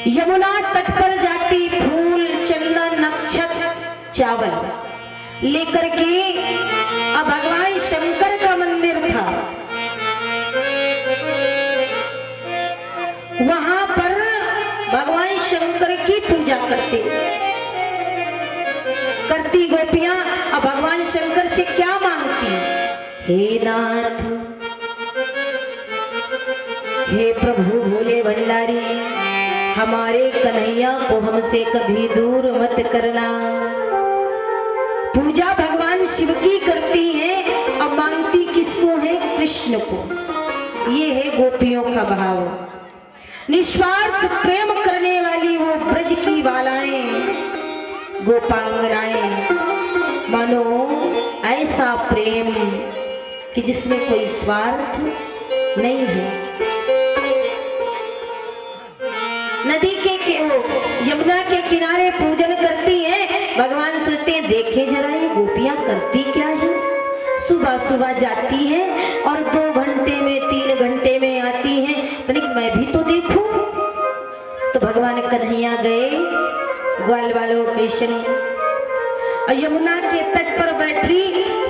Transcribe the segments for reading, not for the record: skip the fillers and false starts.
यमुना तट पर जाती फूल चंदन नक्षत चावल लेकर के अब भगवान शंकर का मंदिर था। वहां पर भगवान शंकर की पूजा करती गोपियां अब भगवान शंकर से क्या मांगती? हे नाथ, हे प्रभु भोले भंडारी, हमारे कन्हैया को हमसे कभी दूर मत करना। पूजा भगवान शिव की करती हैं, अब मांगती किसको है? कृष्ण को। ये है गोपियों का भाव। निस्वार्थ प्रेम करने वाली वो ब्रज की बालाएं, गोपांगनाएं, मानो ऐसा प्रेम कि जिसमें कोई स्वार्थ नहीं है। नदी के यमुना के किनारे पूजन करती हैं। भगवान सोचते हैं देखे जरा ये गोपियां करती क्या है। सुबह सुबह जाती हैं और 2 घंटे में 3 घंटे में आती हैं, तनिक मैं भी तो देखूं। तो भगवान कन्हैया गए ग्वाल वालों के संग, यमुना के तट पर बैठी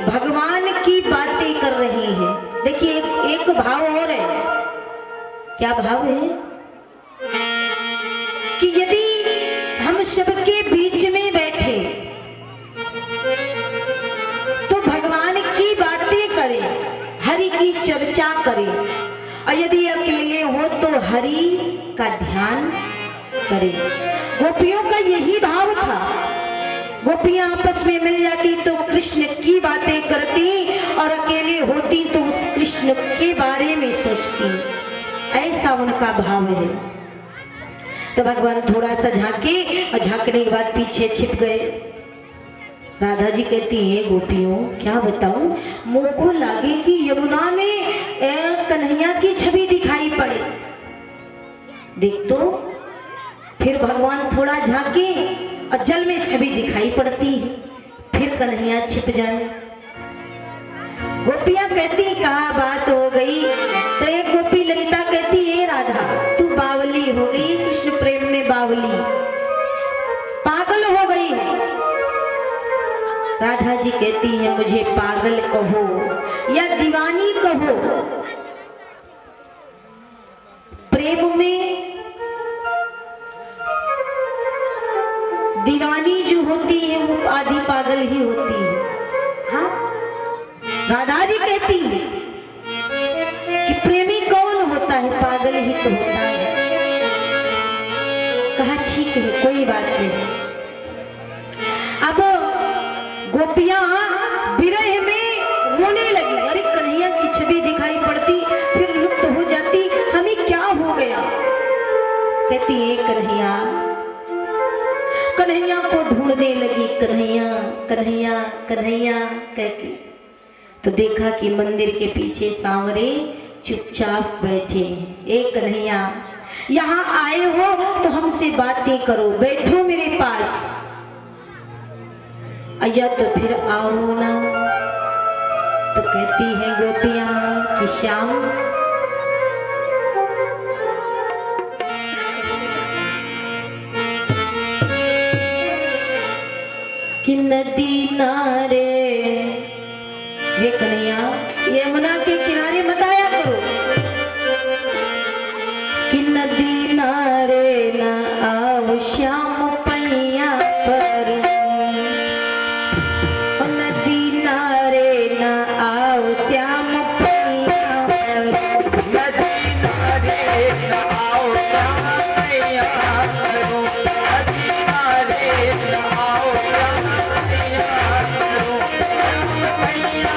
भगवान की बातें कर रही हैं। देखिए एक भाव और है। क्या भाव है? कि यदि हम सबके बीच में बैठे तो भगवान की बातें करें, हरि की चर्चा करें, और यदि अकेले हो तो हरि का ध्यान करें। गोपियों का यही भाव था। गोपियां आपस में मिल जाती तो कृष्ण की बातें करती और अकेले होती तो उस कृष्ण के बारे में सोचती। ऐसा उनका भाव है। तो भगवान थोड़ा सा झांके और झांकने के बाद पीछे छिप गए। राधा जी कहती है गोपियों क्या बताऊं, मुंह को लागे कि यमुना में कन्हैया की छवि दिखाई पड़े। देख तो फिर भगवान थोड़ा झांके और जल में छवि दिखाई पड़ती है, फिर कन्हैया छिप जाए। गोपियां कहती कहा बात हो गई। तो एक गोपी ललिता कहती है राधा तू बावली हो गई, कृष्ण प्रेम में बावली, पागल हो गई है। राधा जी कहती है मुझे पागल कहो या दीवानी कहो, प्रेम में दीवानी जो होती है वो आधी पागल ही होती है। हाँ, राधा जी कहती है कि प्रेमी कौन होता है? पागल ही तो होता है। कहा ठीक है कोई बात नहीं। अब गोपियां विरह में रोने लगी। अरे कन्हैया की छवि दिखाई पड़ती फिर लुप्त हो जाती, हमें क्या हो गया? कहती है कन्हैया, कन्हैया को ढूंढने लगी। कन्हैया कन्हैया कन्हैया कह के तो देखा कि मंदिर के पीछे सांवरे चुपचाप बैठे। एक कन्हैया यहाँ आए हो तो हमसे बातें करो, बैठो मेरे पास, या तो फिर आओ ना। तो कहती हैं गोपियां कि श्याम कि नदी नारे, हे कन्हैया यमुना के किनारे मत आया करो। कि नदी नारे न आओ श्याम पैया पर, नदी नारे न आओ श्याम पैया पर, नदी नारे न आओ श्याम पैया पर, नदी नारे न आओ श्याम पैया पैया।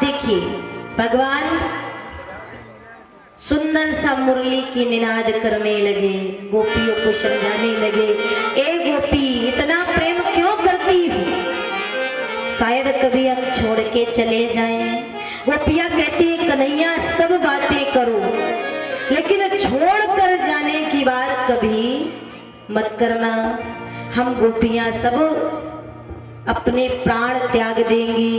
देखिए भगवान सुंदर सा मुरली की निनाद करने लगे, गोपियों को समझाने लगे, ए गोपी इतना प्रेम क्यों करती हो, शायद कभी हम छोड़ के चले जाएं। गोपियां कहती है कन्हैया सब बातें करो लेकिन छोड़ कर जाने की बात कभी मत करना। हम गोपियां सब अपने प्राण त्याग देंगी।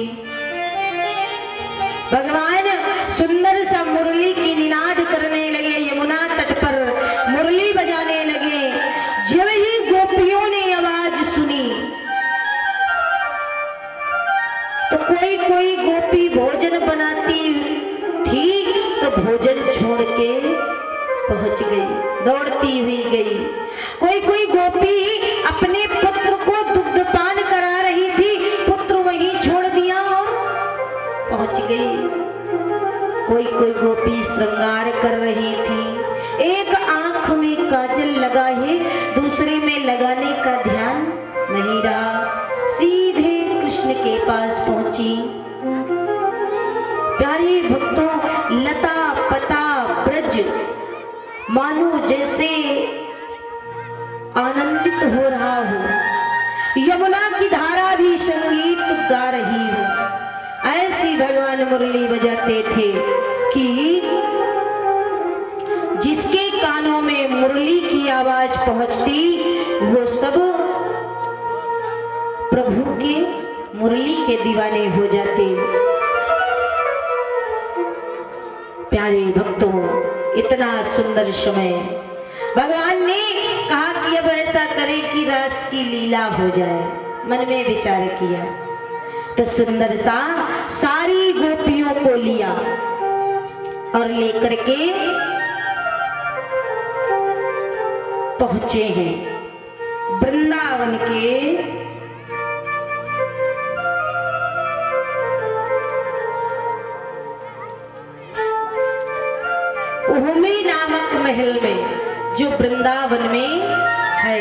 भगवान सुंदर सा मुरली की निनाद करने लगे, यमुना तट पर मुरली बजाने लगे। जब ही गोपियों ने आवाज सुनी तो कोई कोई गोपी भोजन बनाती थी तो भोजन छोड़ के पहुंच गई, दौड़ती हुई गई। कोई कोई गोपी अपने पुत्र को दुग्धपान करा रही थी, पुत्र वहीं छोड़ दिया और पहुंच गई। कोई कोई गोपी श्रृंगार कर रही थी, एक आंख में काजल लगा है, दूसरे में लगाने का ध्यान नहीं रहा, सीधे कृष्ण के पास पहुंची। प्यारे भक्तों, लता पता ब्रज मानो जैसे आनंदित हो रहा हो, यमुना की धारा भी संगीत गा रही हो, ऐसी भगवान मुरली बजाते थे कि जिसके कानों में मुरली की आवाज पहुंचती वो सब प्रभु के मुरली के दीवाने हो जाते। प्यारे भक्तों, इतना सुंदर समय भगवान ने कहा कि अब ऐसा करें कि रास की लीला हो जाए। मन में विचार किया तो सुंदर सा सारी गोपियों को लिया और लेकर के पहुंचे हैं वृंदावन के उहमी नामक महल में, जो वृंदावन में है।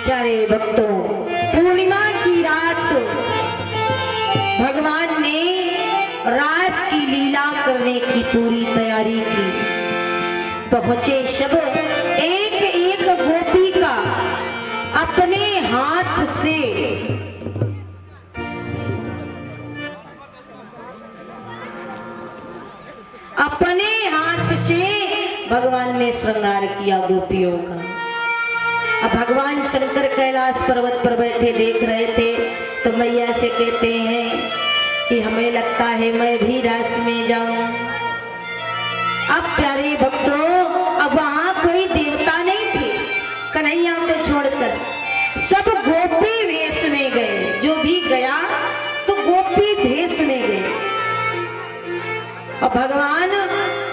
प्यारे भक्तों, पूर्णिमा की रात भगवान ने रास की लीला करने की पूरी तैयारी की। पहुंचे सब, एक एक गोपी का अपने हाथ से भगवान ने श्रृंगार किया गोपियों का। अब भगवान शंकर कैलाश पर्वत पर बैठे देख रहे थे तो मैया से कहते हैं कि हमें लगता है मैं भी रास में जाऊं। अब प्यारे भक्तों, अब वहां कोई देवता नहीं थे कन्हैया को छोड़कर, सब गोपी वेश में गए। जो भी गया तो गोपी भेष में गए। और भगवान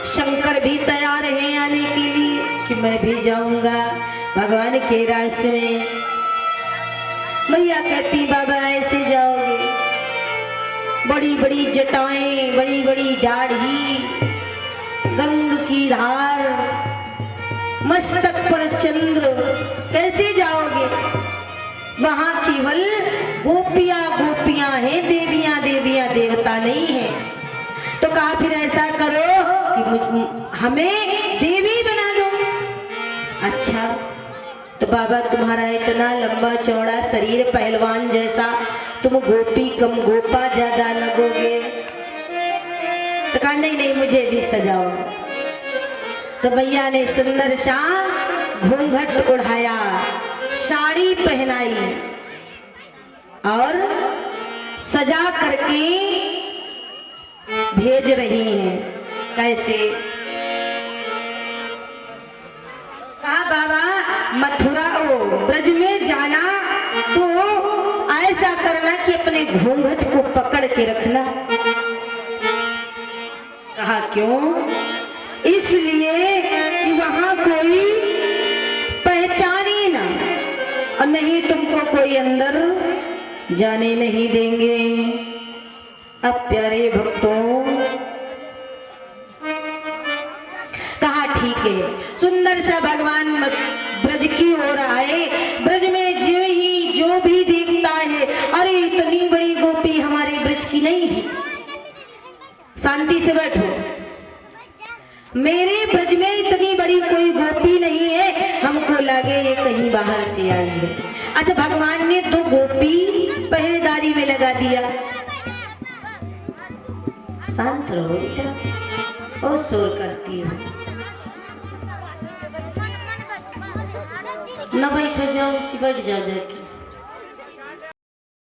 शंकर भी तैयार हैं आने के लिए कि मैं भी जाऊंगा भगवान के रास में। मैया कहती बाबा ऐसे जाओगे, बड़ी बड़ी जटाएं, बड़ी बड़ी दाढ़ी, गंग की धार, मस्तक पर चंद्र, कैसे जाओगे? वहां केवल गोपियां गोपियां हैं, देवियां देवियां देवता नहीं है। तो कहा फिर ऐसा करो कि हमें देवी बना दो। अच्छा, तो बाबा तुम्हारा इतना लंबा चौड़ा शरीर, पहलवान जैसा, तुम गोपी कम गोपा ज्यादा लगोगे। तो कहा नहीं नहीं मुझे भी सजाओ। तो भैया ने सुंदर सा घूंघट उड़ाया, साड़ी पहनाई और सजा करके भेज रही हैं। कैसे? कहा बाबा मथुरा ब्रज में जाना तो ऐसा करना कि अपने घूंघट को पकड़ के रखना। कहा क्यों? इसलिए कि वहां कोई पहचाने ना, और नहीं तुमको कोई अंदर जाने नहीं देंगे। अब प्यारे भक्तों, कहा ठीक है, सुंदर सा भगवान ब्रज की ओर आए। ब्रज में जो भी देखता है, अरे इतनी बड़ी गोपी हमारे ब्रज की नहीं है। शांति से बैठो, मेरे ब्रज में इतनी बड़ी कोई गोपी नहीं है, हमको लगे ये कहीं बाहर से आई है। अच्छा, भगवान ने दो गोपी पहरेदारी में लगा दिया। शांत रहो बेटा, और शोर करती हो न, बैठो जाओ, बैठ जाओ जाके।